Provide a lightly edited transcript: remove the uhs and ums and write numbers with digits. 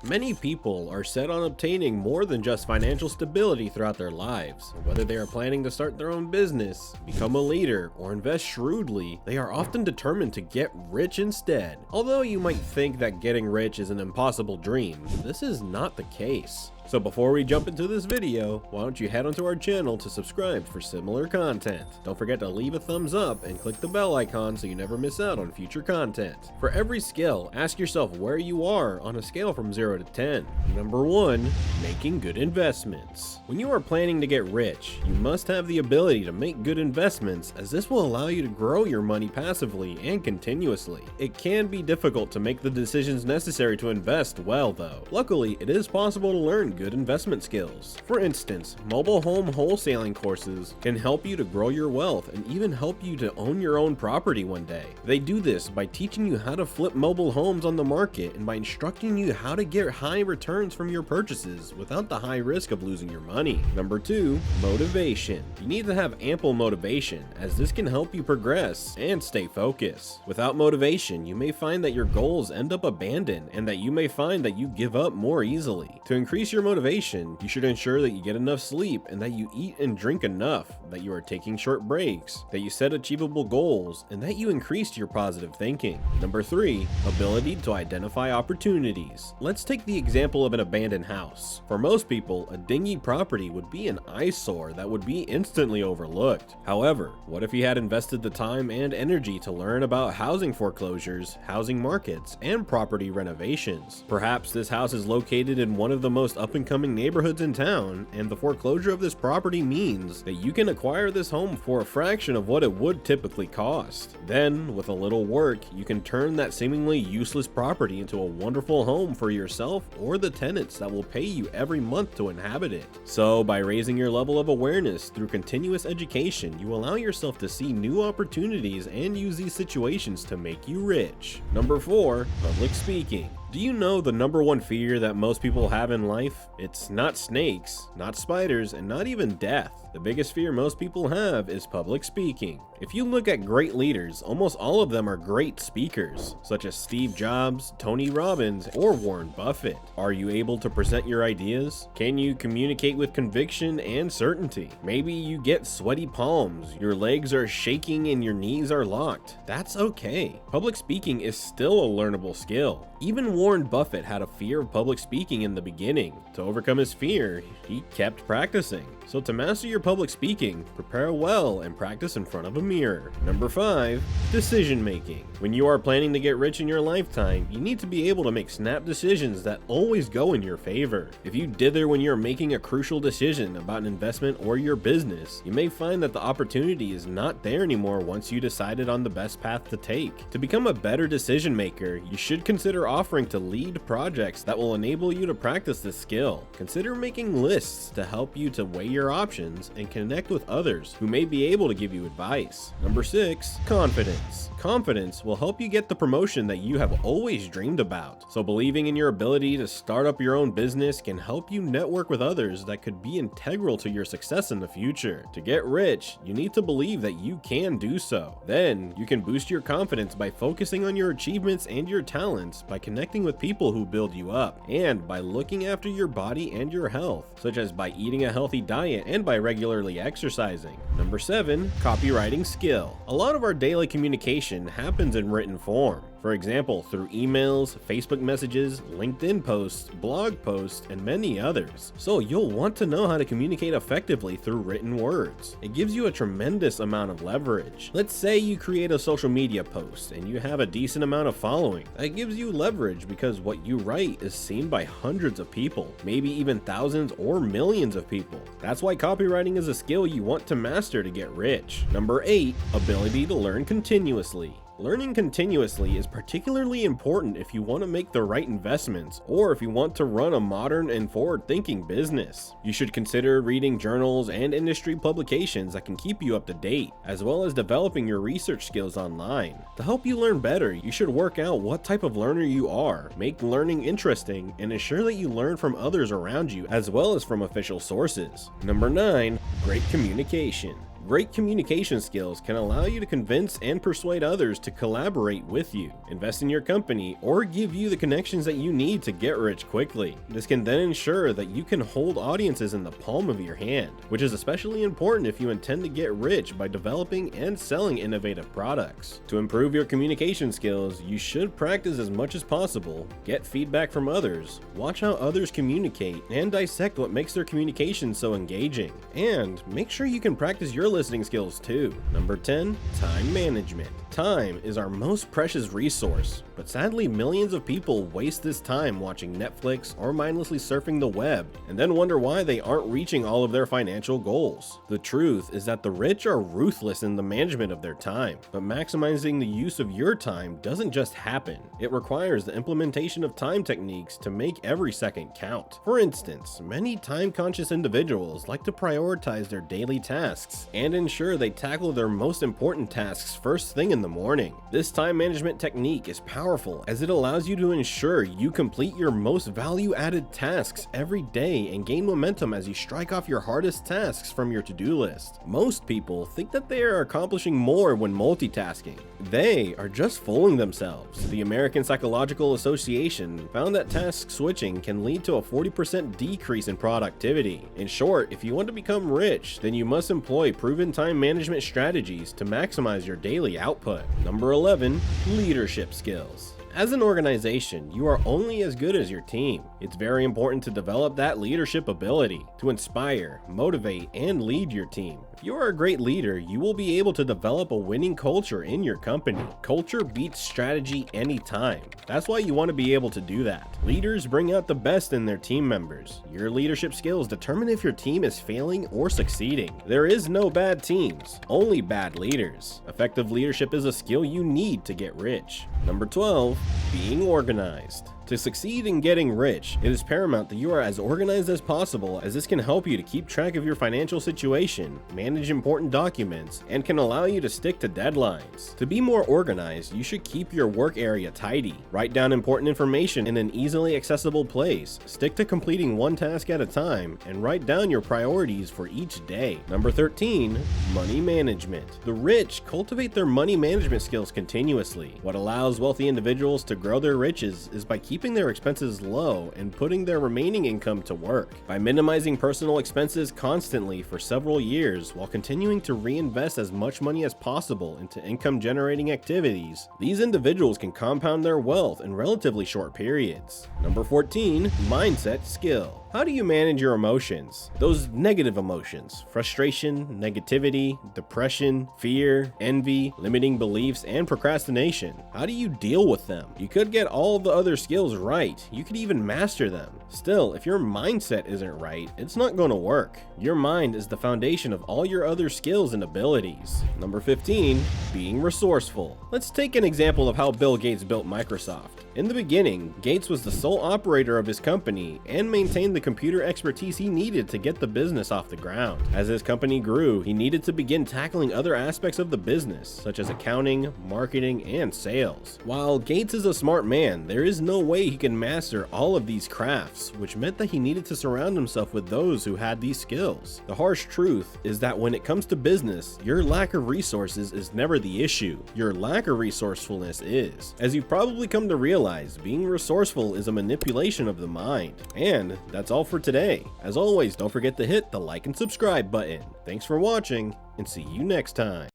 Many people are set on obtaining more than just financial stability throughout their lives. Whether they are planning to start their own business, become a leader, or invest shrewdly, they are often determined to get rich instead. Although you might think that getting rich is an impossible dream, this is not the case. So before we jump into this video, why don't you head onto our channel to subscribe for similar content. Don't forget to leave a thumbs up and click the bell icon so you never miss out on future content. For every skill, ask yourself where you are on a scale from 0 to 10. Number 1. Making good investments. When you are planning to get rich, you must have the ability to make good investments, as this will allow you to grow your money passively and continuously. It can be difficult to make the decisions necessary to invest well though. Luckily, it is possible to learn good investment skills. For instance, mobile home wholesaling courses can help you to grow your wealth and even help you to own your own property one day. They do this by teaching you how to flip mobile homes on the market and by instructing you how to get high returns from your purchases without the high risk of losing your money. Number 2. Motivation. You need to have ample motivation, as this can help you progress and stay focused. Without motivation, you may find that your goals end up abandoned and that you may find that you give up more easily. To increase your motivation, you should ensure that you get enough sleep and that you eat and drink enough, that you are taking short breaks, that you set achievable goals, and that you increase your positive thinking. Number 3. Ability to identify opportunities. Let's take the example of an abandoned house. For most people, a dingy property would be an eyesore that would be instantly overlooked. However, what if you had invested the time and energy to learn about housing foreclosures, housing markets, and property renovations? Perhaps this house is located in one of the most up-and-coming neighborhoods in town, and the foreclosure of this property means that you can acquire this home for a fraction of what it would typically cost. Then, with a little work, you can turn that seemingly useless property into a wonderful home for yourself or the tenants that will pay you every month to inhabit it. So, by raising your level of awareness through continuous education, you allow yourself to see new opportunities and use these situations to make you rich. Number 4. Public speaking. Do you know the number one fear that most people have in life? It's not snakes, not spiders, and not even death. The biggest fear most people have is public speaking. If you look at great leaders, almost all of them are great speakers, such as Steve Jobs, Tony Robbins, or Warren Buffett. Are you able to present your ideas? Can you communicate with conviction and certainty? Maybe you get sweaty palms, your legs are shaking, and your knees are locked. That's okay. Public speaking is still a learnable skill. Even Warren Buffett had a fear of public speaking in the beginning. To overcome his fear, he kept practicing. So to master your public speaking, prepare well and practice in front of a mirror. Number 5. Decision making. When you are planning to get rich in your lifetime, you need to be able to make snap decisions that always go in your favor. If you dither when you're making a crucial decision about an investment or your business, you may find that the opportunity is not there anymore once you decided on the best path to take. To become a better decision maker, you should consider offering to lead projects that will enable you to practice this skill. Consider making lists to help you to weigh your options and connect with others who may be able to give you advice. Number 6. Confidence. Confidence will help you get the promotion that you have always dreamed about. So believing in your ability to start up your own business can help you network with others that could be integral to your success in the future. To get rich, you need to believe that you can do so. Then, you can boost your confidence by focusing on your achievements and your talents, by connecting with people who build you up, and by looking after your body and your health, such as by eating a healthy diet and by regularly exercising. Number 7. Copywriting skill. A lot of our daily communication happens in written form. For example, through emails, Facebook messages, LinkedIn posts, blog posts, and many others. So you'll want to know how to communicate effectively through written words. It gives you a tremendous amount of leverage. Let's say you create a social media post and you have a decent amount of following. That gives you leverage because what you write is seen by hundreds of people, maybe even thousands or millions of people. That's why copywriting is a skill you want to master to get rich. Number 8. Ability to learn continuously. Learning continuously is particularly important if you want to make the right investments or if you want to run a modern and forward-thinking business. You should consider reading journals and industry publications that can keep you up to date, as well as developing your research skills online. To help you learn better, you should work out what type of learner you are, make learning interesting, and ensure that you learn from others around you as well as from official sources. Number 9. Great communication. Great communication skills can allow you to convince and persuade others to collaborate with you, invest in your company, or give you the connections that you need to get rich quickly. This can then ensure that you can hold audiences in the palm of your hand, which is especially important if you intend to get rich by developing and selling innovative products. To improve your communication skills, you should practice as much as possible, get feedback from others, watch how others communicate, and dissect what makes their communication so engaging. And make sure you can practice your listening skills too. Number 10, time management. Time is our most precious resource, but sadly millions of people waste this time watching Netflix or mindlessly surfing the web and then wonder why they aren't reaching all of their financial goals. The truth is that the rich are ruthless in the management of their time, but maximizing the use of your time doesn't just happen. It requires the implementation of time techniques to make every second count. For instance, many time-conscious individuals like to prioritize their daily tasks and ensure they tackle their most important tasks first thing in the morning. This time management technique is powerful as it allows you to ensure you complete your most value-added tasks every day and gain momentum as you strike off your hardest tasks from your to-do list. Most people think that they are accomplishing more when multitasking. They are just fooling themselves. The American Psychological Association found that task switching can lead to a 40% decrease in productivity. In short, if you want to become rich, then you must employ proven time management strategies to maximize your daily output. Number 11, leadership skills. As an organization, you are only as good as your team. It's very important to develop that leadership ability to inspire, motivate, and lead your team. If you are a great leader, you will be able to develop a winning culture in your company. Culture beats strategy anytime. That's why you want to be able to do that. Leaders bring out the best in their team members. Your leadership skills determine if your team is failing or succeeding. There is no bad teams, only bad leaders. Effective leadership is a skill you need to get rich. Number 12, being organized. To succeed in getting rich, it is paramount that you are as organized as possible, as this can help you to keep track of your financial situation, manage important documents, and can allow you to stick to deadlines. To be more organized, you should keep your work area tidy. Write down important information in an easily accessible place, stick to completing one task at a time, and write down your priorities for each day. Number 13, money management. The rich cultivate their money management skills continuously. What allows wealthy individuals to grow their riches is by keeping their expenses low and putting their remaining income to work. By minimizing personal expenses constantly for several years while continuing to reinvest as much money as possible into income-generating activities, these individuals can compound their wealth in relatively short periods. Number 14, mindset skill. How do you manage your emotions? Those negative emotions, frustration, negativity, depression, fear, envy, limiting beliefs, and procrastination. How do you deal with them? You could get all the other skills right. You could even master them. Still, if your mindset isn't right, it's not going to work. Your mind is the foundation of all your other skills and abilities. Number 15, being resourceful. Let's take an example of how Bill Gates built Microsoft. In the beginning, Gates was the sole operator of his company and maintained the computer expertise he needed to get the business off the ground. As his company grew, he needed to begin tackling other aspects of the business, such as accounting, marketing, and sales. While Gates is a smart man, there is no way he can master all of these crafts, which meant that he needed to surround himself with those who had these skills. The harsh truth is that when it comes to business, your lack of resources is never the issue. Your lack of resourcefulness is. As you've probably come to realize, being resourceful is a manipulation of the mind. And that's all for today. As always, don't forget to hit the like and subscribe button. Thanks for watching, and see you next time.